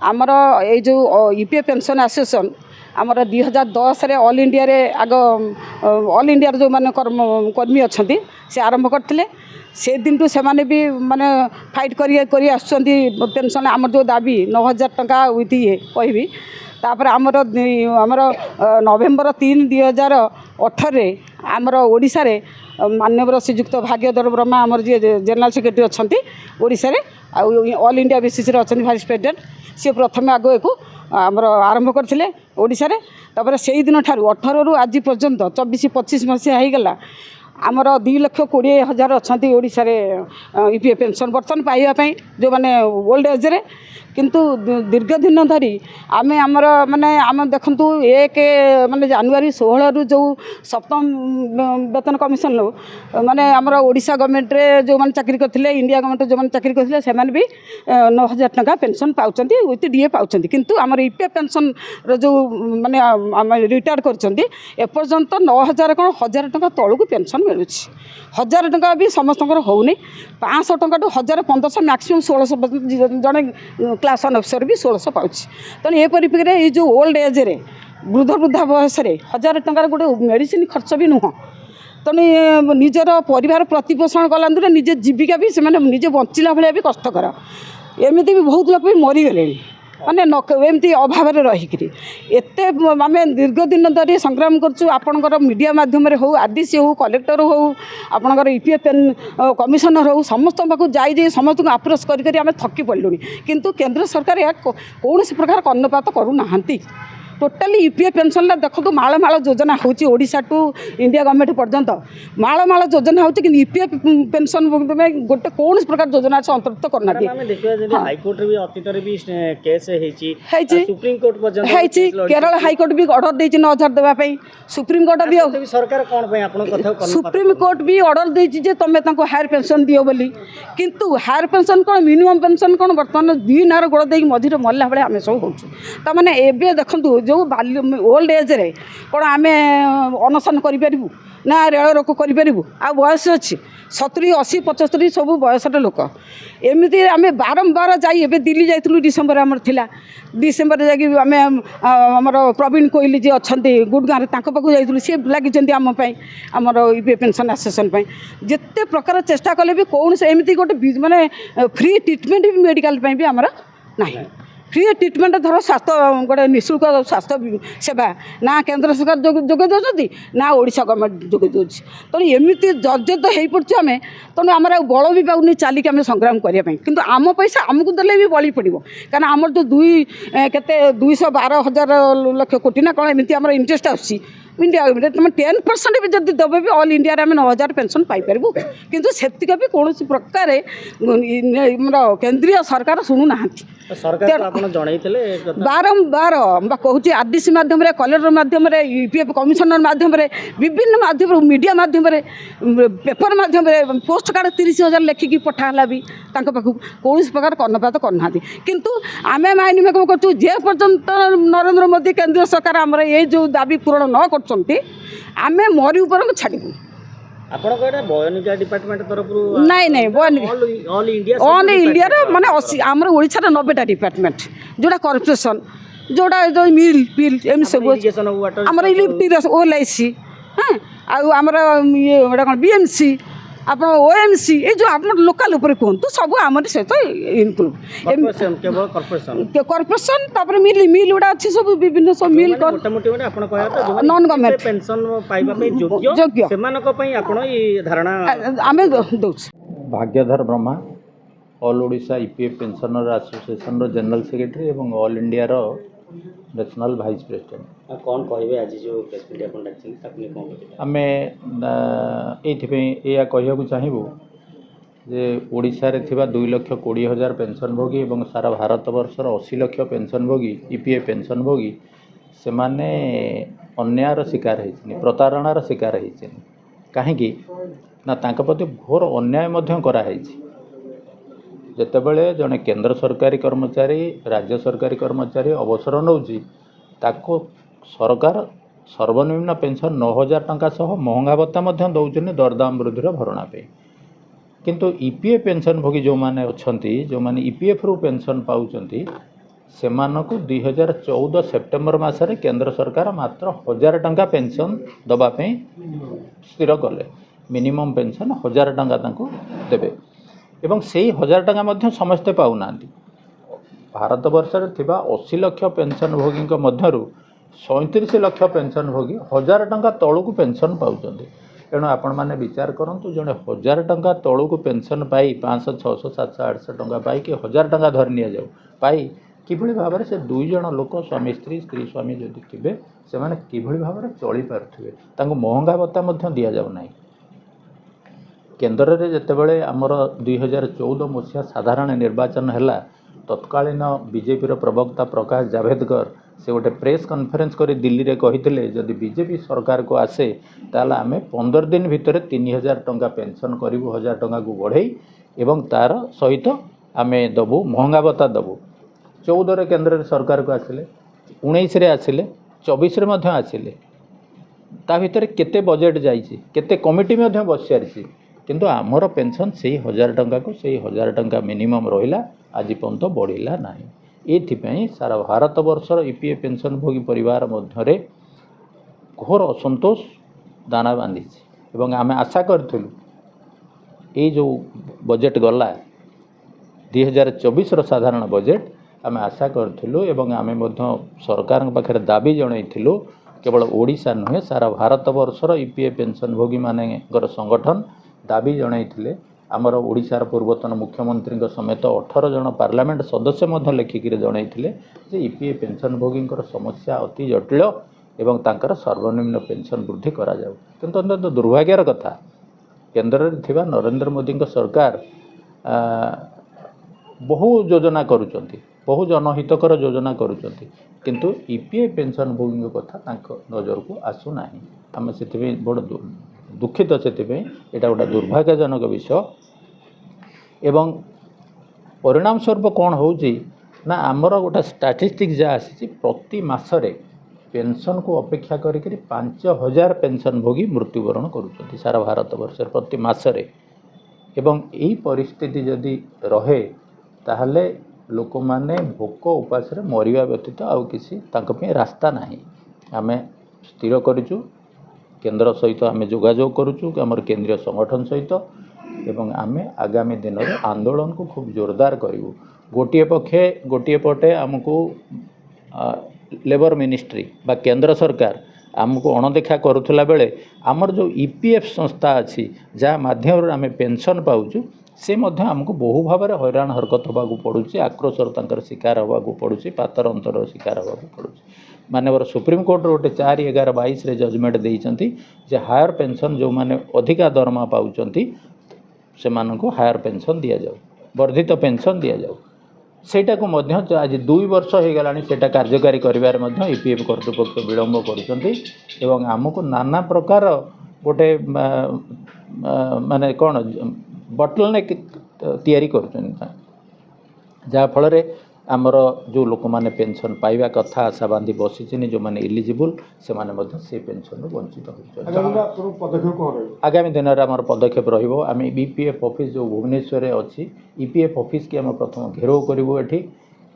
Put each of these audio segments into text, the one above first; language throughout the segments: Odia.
आमर ये जो यूपीएफ पेंशन एसोसिएशन आमर 2010 रे ऑल इंडिया रे आग ऑल इंडिया जो माने कर्मी अच्छा से आरंभ करते से दिन टू से माने भी माने फाइट करी आसुचंती पेंशन आमर जो दाबी 9000 टंका विथ ये कहबी तापर आमर नवेम्बर 3 2018 आमर ओडिशा रे माननीय श्रीजुक्त भाग्यधर ब्रह्मा आमर जी जनरल सेक्रेटरी अच्छा ओडिशा रे ऑल इंडिया बेसिस रे अच्छा भाइस प्रेसिडेंट सी प्रथम आग को आमर आरंभ करते ओडिशा रे तापर से दिन ठारू 18 रु आज पर्यंत 24-25 मसीहा हो गला आमर 2,20,000 अच्छा ओडिशा रे यूपीएफ पेंशन बर्तन पाइबापी जो मैंने ओल्ड एज रे किंतु दीर्घ दिन धरी आम आमर माने आम देखु एक माने जनवरी 16 रु जो सप्तम वेतन कमिशन लो माने आमर ओडिशा गवर्नमेंट रे जो माने चाकरी करथिले इंडिया गवर्नमेंट जो माने चाकरी करथिले से माने भी 9,000 टंका पेंशन पाउचंती विथ डीए पाउचंती किंतु आमर यूपीएफ पेंशन रो जो माने आम रिटायर करचंती ए पर्यंत 9,000 कोन 1,000 टंका तळकु पेंशन मिलुछि 1,000 टंका भी समस्तकर होउनी 500 टंका टू 1,500 मैक्सिमम 1600 जने क्लास वन अफिसर भी 1600 पाउछि तेणु ये परिप्रेक्षी ये जो ओल्ड एज रे वृद्धा बयस 1,000 टंकार गोटे मेडिसिन खर्च भी नुह तेणु निजर परिवार प्रतिपोषण कला निजे जीविका भी से निजे बंचला भाया भी कष्टकर एमती भी बहुत लोग भी मरीगले माने एमती अभाव रहीकि एत आम दीर्घ दिन धरी संग्राम करपर मीडिया मध्यम हो आरडीसी हो कलेक्टर हो आपणकर यूपीएफ कमिशनर हो समस्त पाक जाई समस्त को अप्रोच करें थकी पड़लुनी किंतु केंद्र सरकार या कौन प्रकार कर्णपात करूना टोटाली यूपीएफ पेंशन देखो माल योजना होशा टू इंडिया गवर्नमेंट पर्यंत माल योजना हो यूपीएफ पेंशन गोटे कौन प्रकार योजना अंतर्भुक्त करना केरल हाईकोर्ट भी ऑर्डर देती 9,000 देवाई सुप्रीम कोर्ट भी सुप्रीम कोर्ट भी ऑर्डर देती तुम हायर पेंशन दियो बोली किंतु हायर पेंशन कौन मिनिमम पेंशन कौन बर्तमान 2 नार गोड़ दे मझे मरला भाई आम सब होने एवं देखूँ जो ओल्ड एज रे कौन आम अनशन करूँ ना रेल रोक करूँ आ बयस अच्छी 70, 80, 75 सब बयसर लोक एमती आम बारंबार जाए दिल्ली जाइलु डिसेम्बर आमर थिला डिसेम्बर जामर प्रवीण कोहली जी अच्छा गुड़गाँव पाक जाइलु सी लगी आमपाई आमर यूपीएफ पेंशन एसोसिएशन जिते प्रकार चेष्टा कले भी कौन से एमती गोटे माने फ्री ट्रिटमेंट भी मेडिकल भी आमर ना फ्री ट्रिटमेंट धर स्वास्थ्य गोटे निःशुल्क स्वास्थ्य सेवा ना केंद्र सरकार जोगे दौरान ना ओडिशा गवर्नमेंट जोगे दूसरी तेणु एमती जर्जरित हो पड़े आम तेणु आम बल भी पाऊनी चलिक आम संग्राम करने किंतु आम पैसा आमको देले भी बड़ी पड़ो कहीं आमर जो 212,000 लक्ष कोटी ना कौन एमती आम इंटरेस्ट आसी इंडिया गवर्नमेंट तुम 10% भी जब देवे भी ऑल इंडिया आम 9,000 पेंशन पाइपर किंतु से भी कौन प्रकार केंद्रीय सरकार शुणुना बारंबार कहूँ आरडीसी मध्यम कलेक्टर मध्यम यूपीएफ कमिशनर मध्यम विभिन्न माध्यम मीडिया मध्यम पेपर मध्यम पोस्ट कार्ड 30,000 लेखिकी पठाला भी पाखक कौन प्रकार कर्णपात करना किंतु आम माइंड मेकअप कर जे पर्यंत नरेंद्र मोदी केंद्र सरकार आम ये जो दाबी पूरण न कर आम मरी ऊपर छाड़ू डिपार्टमेंट तरफ नहीं नहीं ऑल इंडिया माने आम ओडिशा 90टा डिपार्टमेंट जोड़ा कॉर्पोरेशन जोड़ा जो मिल पिल एम सब आम इलेक्ट्रिक ओएलआईसी हाँ आमर ये कौन बीएमसी आप ओएमसी ये जो आप लोकाल कहतु सब आम सहित इनक्लूड कॉर्पोरेशन तापर मिल मिल गुड़ा अच्छी सब विभिन्न सब मिल नॉन गवर्नमेंट पेंशन धारणा आम दौ Bhagyadhar Brahma all Odisha UPF pensioner association general secretary और all India national vice president कौन कहे आज जो प्रेस मीडिया आम ये कहूँ चाहबू जे ओडिशा रे थिबा 2,20,000 पेंशन भोगी और सारा भारत वर्षर 80 लाख पेंशन भोगी यूपीएफ पेंशन भोगी से माने अन्यायर शिकार होती प्रतारणार शिकार होती कहीं ना तांका प्रति घोर अन्याय कराई जितेबले जड़े केंद्र सरकारी कर्मचारी राज्य सरकारी कर्मचारी अवसर नौची ताको सरकार सर्वनिम्न पेंशन 9,000 टंका सह महंगा भत्ता दौरान दरदाम वृद्धि भरणा पे किंतु ईपीएफ पेंशन भोगी जो माने अच्छा जो माने ईपीएफ रु पेंशन पाउचंती ସେମାନଙ୍କୁ 2014 ସେପ୍ଟେମ୍ବର ମାସରେ କେନ୍ଦ୍ର ସରକାର ମାତ୍ର 1000 ଟଙ୍କା ପେନ୍ସନ୍ ଦେବା ପାଇଁ ସ୍ଥିର କଲେ। ମିନିମମ୍ ପେନ୍ସନ୍ 1000 ଟଙ୍କା ତାଙ୍କୁ ଦେବେ ଏବଂ ସେଇ 1000 ଟଙ୍କା ମଧ୍ୟ ସମସ୍ତେ ପାଉନାହାନ୍ତି। ଭାରତବର୍ଷରେ ଥିବା 80 ଲକ୍ଷ ପେନ୍ସନ୍ ଭୋଗୀଙ୍କ ମଧ୍ୟରୁ 37 ଲକ୍ଷ ପେନ୍ସନ୍ ଭୋଗୀ 1000 ଟଙ୍କା ତଳକୁ ପେନ୍ସନ୍ ପାଉଛନ୍ତି। ତେଣୁ ଆପଣମାନେ ବିଚାର କରନ୍ତୁ, ଜଣେ 1000 ଟଙ୍କା ତଳକୁ ପେନ୍ସନ୍ ପାଇ 500, 600, 700, 800 ଟଙ୍କା ପାଇକି 1000 ଟଙ୍କା ଧରି ନିଆଯାଉ ପାଇ କିଭଳି ଭାବରେ ସେ 2 ଜଣ ଲୋକ ସ୍ୱାମୀ ସ୍ତ୍ରୀ ସ୍ୱାମୀ ଯଦି ଥିବେ ସେମାନେ କିଭଳି ଭାବରେ ଚଳିପାରୁଥିବେ। ତାଙ୍କୁ ମହଙ୍ଗା ଭତ୍ତା ମଧ୍ୟ ଦିଆଯାଉ ନାହିଁ। କେନ୍ଦ୍ରରେ ଯେତେବେଳେ ଆମର 2014 ମସିହା ସାଧାରଣ ନିର୍ବାଚନ ହେଲା, ତତ୍କାଳୀନ ବିଜେପିର ପ୍ରବକ୍ତା ପ୍ରକାଶ ଜାଭେଦକର ସେ ଗୋଟେ ପ୍ରେସ୍ କନଫରେନ୍ସ କରି ଦିଲ୍ଲୀରେ କହିଥିଲେ, ଯଦି ବିଜେପି ସରକାରକୁ ଆସେ ତାହେଲେ ଆମେ 15 ଦିନ ଭିତରେ 3000 ଟଙ୍କା ପେନ୍ସନ୍ କରିବୁ, 1000 ଟଙ୍କାକୁ ବଢ଼େଇ ଏବଂ ତାର ସହିତ ଆମେ ଦେବୁ ମହଙ୍ଗା ଭତ୍ତା ଦେବୁ। 14ରେ କେନ୍ଦ୍ରରେ ସରକାରକୁ ଆସିଲେ, 19ରେ ଆସିଲେ, 24ରେ ମଧ୍ୟ ଆସିଲେ। ତା ଭିତରେ କେତେ ବଜେଟ୍ ଯାଇଛି, କେତେ କମିଟି ମଧ୍ୟ ବସିସାରିଛି, କିନ୍ତୁ ଆମର ପେନ୍ସନ୍ ସେଇ 1000 ଟଙ୍କାକୁ ସେଇ 1000 ଟଙ୍କା ମିନିମମ୍ ରହିଲା, ଆଜି ପର୍ଯ୍ୟନ୍ତ ବଢ଼ିଲା ନାହିଁ। ଏଥିପାଇଁ ସାରା ଭାରତବର୍ଷର ଇପିଏଫ୍ ପେନ୍ସନ୍ ଭୋଗୀ ପରିବାର ମଧ୍ୟରେ ଘୋର ଅସନ୍ତୋଷ ଦାନା ବାନ୍ଧିଛି ଏବଂ ଆମେ ଆଶା କରିଥିଲୁ ଏଇ ଯେଉଁ ବଜେଟ୍ ଗଲା 2024ର ସାଧାରଣ ବଜେଟ୍ ଆମେ ଆଶା କରିଥିଲୁ ଏବଂ ଆମେ ମଧ୍ୟ ସରକାରଙ୍କ ପାଖରେ ଦାବି ଜଣାଇଥିଲୁ। କେବଳ ଓଡ଼ିଶା ନୁହେଁ, ସାରା ଭାରତବର୍ଷର ଇପିଏଫ୍ ପେନ୍ସନ୍ ଭୋଗୀମାନଙ୍କର ସଂଗଠନ ଦାବି ଜଣାଇଥିଲେ। ଆମର ଓଡ଼ିଶାର ପୂର୍ବତନ ମୁଖ୍ୟମନ୍ତ୍ରୀଙ୍କ ସମେତ 18 ଜଣ ପାର୍ଲାମେଣ୍ଟ ସଦସ୍ୟ ମଧ୍ୟ ଲେଖିକିରି ଜଣାଇଥିଲେ ଯେ ଇପିଏଫ୍ ପେନ୍ସନ୍ ଭୋଗୀଙ୍କର ସମସ୍ୟା ଅତି ଜଟିଳ ଏବଂ ତାଙ୍କର ସର୍ବନିମ୍ନ ପେନ୍ସନ୍ ବୃଦ୍ଧି କରାଯାଉ। କିନ୍ତୁ ଅତ୍ୟନ୍ତ ଦୁର୍ଭାଗ୍ୟର କଥା, କେନ୍ଦ୍ରରେ ଥିବା ନରେନ୍ଦ୍ର ମୋଦିଙ୍କ ସରକାର ବହୁ ଯୋଜନା କରୁଛନ୍ତି, ବହୁ ଜନହିତକର ଯୋଜନା କରୁଛନ୍ତି, କିନ୍ତୁ ଇପିଏଫ୍ ପେନ୍ସନ୍ ଭୋଗୀଙ୍କ କଥା ତାଙ୍କ ନଜରକୁ ଆସୁନାହିଁ। ଆମେ ସେଥିପାଇଁ ବଡ଼ ଦୁଃଖିତ। ସେଥିପାଇଁ ଏଇଟା ଗୋଟେ ଦୁର୍ଭାଗ୍ୟଜନକ ବିଷୟ ଏବଂ ପରିଣାମ ସ୍ୱରୂପ କ'ଣ ହେଉଛି ନା ଆମର ଗୋଟେ ଷ୍ଟାଟିଷ୍ଟିକ୍ସ ଯାହା ଆସିଛି, ପ୍ରତି ମାସରେ ପେନ୍ସନ୍କୁ ଅପେକ୍ଷା କରିକିରି 5000 ପେନ୍ସନ୍ ଭୋଗୀ ମୃତ୍ୟୁବରଣ କରୁଛନ୍ତି ସାରା ଭାରତବର୍ଷରେ ପ୍ରତି ମାସରେ। ଏବଂ ଏହି ପରିସ୍ଥିତି ଯଦି ରହେ ତାହେଲେ ଲୋକମାନେ ଭୋକ ଉପାସରେ ମରିବା ବ୍ୟତୀତ ଆଉ କିଛି ତାଙ୍କ ପାଇଁ ରାସ୍ତା ନାହିଁ। ଆମେ ସ୍ଥିର କରିଛୁ, କେନ୍ଦ୍ର ସହିତ ଆମେ ଯୋଗାଯୋଗ କରୁଛୁ ଆମର କେନ୍ଦ୍ରୀୟ ସଂଗଠନ ସହିତ ଏବଂ ଆମେ ଆଗାମୀ ଦିନରେ ଆନ୍ଦୋଳନକୁ ଖୁବ୍ ଜୋରଦାର କରିବୁ। ଗୋଟିଏ ପଟେ ଆମକୁ ଲେବର ମିନିଷ୍ଟ୍ରି ବା କେନ୍ଦ୍ର ସରକାର ଆମକୁ ଅଣଦେଖା କରୁଥିଲା ବେଳେ ଆମର ଯେଉଁ ଇପିଏଫ୍ ସଂସ୍ଥା ଅଛି ଯାହା ମାଧ୍ୟମରେ ଆମେ ପେନ୍ସନ୍ ପାଉଛୁ, ସେ ମଧ୍ୟ ଆମକୁ ବହୁ ଭାବରେ ହଇରାଣ ହରକତ ହେବାକୁ ପଡ଼ୁଛି, ଆକ୍ରୋଶର ତାଙ୍କର ଶିକାର ହେବାକୁ ପଡ଼ୁଛି, ପାତର ଅନ୍ତରର ଶିକାର ହେବାକୁ ପଡ଼ୁଛି। ମାନ୍ୟବର ସୁପ୍ରିମକୋର୍ଟର ଗୋଟେ 4/11/22ରେ ଜଜମେଣ୍ଟ ଦେଇଛନ୍ତି ଯେ ହାୟର ପେନ୍ସନ୍ ଯେଉଁମାନେ ଅଧିକା ଦରମା ପାଉଛନ୍ତି ସେମାନଙ୍କୁ ହାୟର ପେନ୍ସନ୍ ଦିଆଯାଉ, ବର୍ଦ୍ଧିତ ପେନ୍ସନ୍ ଦିଆଯାଉ। ସେଇଟାକୁ ମଧ୍ୟ ଆଜି 2 ବର୍ଷ ହୋଇଗଲାଣି ସେଇଟା କାର୍ଯ୍ୟକାରୀ କରିବାରେ ମଧ୍ୟ ଇପିଏଫ୍ କର୍ତ୍ତୃପକ୍ଷ ବିଳମ୍ବ କରୁଛନ୍ତି ଏବଂ ଆମକୁ ନାନା ପ୍ରକାର ଗୋଟେ ମାନେ କ'ଣ ବଟଲନେକ୍ ତିଆରି କରୁଛନ୍ତି, ଯାହାଫଳରେ ଆମର ଯେଉଁ ଲୋକମାନେ ପେନ୍ସନ୍ ପାଇବା କଥା ଆଶା ବାନ୍ଧି ବସିଛନ୍ତି, ଯେଉଁମାନେ ଇଲିଜିବୁଲ୍ ସେମାନେ ମଧ୍ୟ ସେଇ ପେନ୍ସନ୍ରୁ ବଞ୍ଚିତ ହେଉଛନ୍ତି। ଆଗାମୀ ଦିନରେ ଆମର ପଦକ୍ଷେପ ରହିବ। ଆମେ ଇପିଏଫ୍ ଅଫିସ୍ ଯେଉଁ ଭୁବନେଶ୍ୱରରେ ଅଛି, ଇପିଏଫ୍ ଅଫିସ୍କି ଆମେ ପ୍ରଥମ ଘେରାଉ କରିବୁ ଏଠି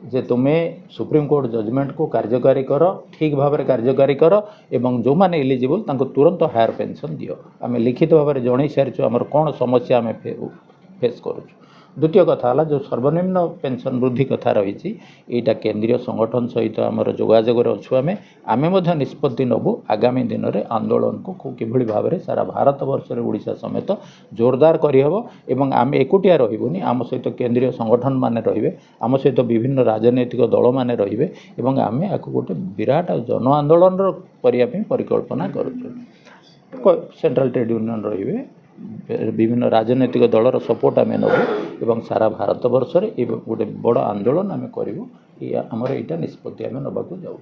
ଯେ ତୁମେ ସୁପ୍ରିମକୋର୍ଟ ଜଜମେଣ୍ଟକୁ କାର୍ଯ୍ୟକାରୀ କର, ଠିକ୍ ଭାବରେ କାର୍ଯ୍ୟକାରୀ କର ଏବଂ ଯେଉଁମାନେ ଇଲିଜିବୁଲ୍ ତାଙ୍କୁ ତୁରନ୍ତ ହାୟର ପେନ୍ସନ୍ ଦିଅ। ଆମେ ଲିଖିତ ଭାବରେ ଜଣାଇ ସାରିଛୁ ଆମର କ'ଣ ସମସ୍ୟା ଆମେ ଫେସ୍ କରୁଛୁ। ଦ୍ୱିତୀୟ କଥା ହେଲା ଯେଉଁ ସର୍ବନିମ୍ନ ପେନ୍ସନ୍ ବୃଦ୍ଧି କଥା ରହିଛି, ଏଇଟା କେନ୍ଦ୍ରୀୟ ସଂଗଠନ ସହିତ ଆମର ଯୋଗାଯୋଗରେ ଅଛୁ। ଆମେ ମଧ୍ୟ ନିଷ୍ପତ୍ତି ନେବୁ ଆଗାମୀ ଦିନରେ ଆନ୍ଦୋଳନକୁ କିଭଳି ଭାବରେ ସାରା ଭାରତବର୍ଷରେ ଓଡ଼ିଶା ସମେତ ଜୋରଦାର କରିହେବ ଏବଂ ଆମେ ଏକୁଟିଆ ରହିବୁନି, ଆମ ସହିତ କେନ୍ଦ୍ରୀୟ ସଂଗଠନମାନେ ରହିବେ, ଆମ ସହିତ ବିଭିନ୍ନ ରାଜନୈତିକ ଦଳମାନେ ରହିବେ ଏବଂ ଆମେ ଆକୁ ଗୋଟେ ବିରାଟ ଜନ ଆନ୍ଦୋଳନର କରିବା ପାଇଁ ପରିକଳ୍ପନା କରୁଛୁ। ସେଣ୍ଟ୍ରାଲ ଟ୍ରେଡ୍ ୟୁନିୟନ୍ ରହିବେ, ବିଭିନ୍ନ ରାଜନୈତିକ ଦଳର ସପୋର୍ଟ ଆମେ ନେବୁ ଏବଂ ସାରା ଭାରତବର୍ଷରେ ଗୋଟେ ବଡ଼ ଆନ୍ଦୋଳନ ଆମେ କରିବୁ। ଆମର ଏଇଟା ନିଷ୍ପତ୍ତି ଆମେ ନେବାକୁ ଯାଉଛୁ।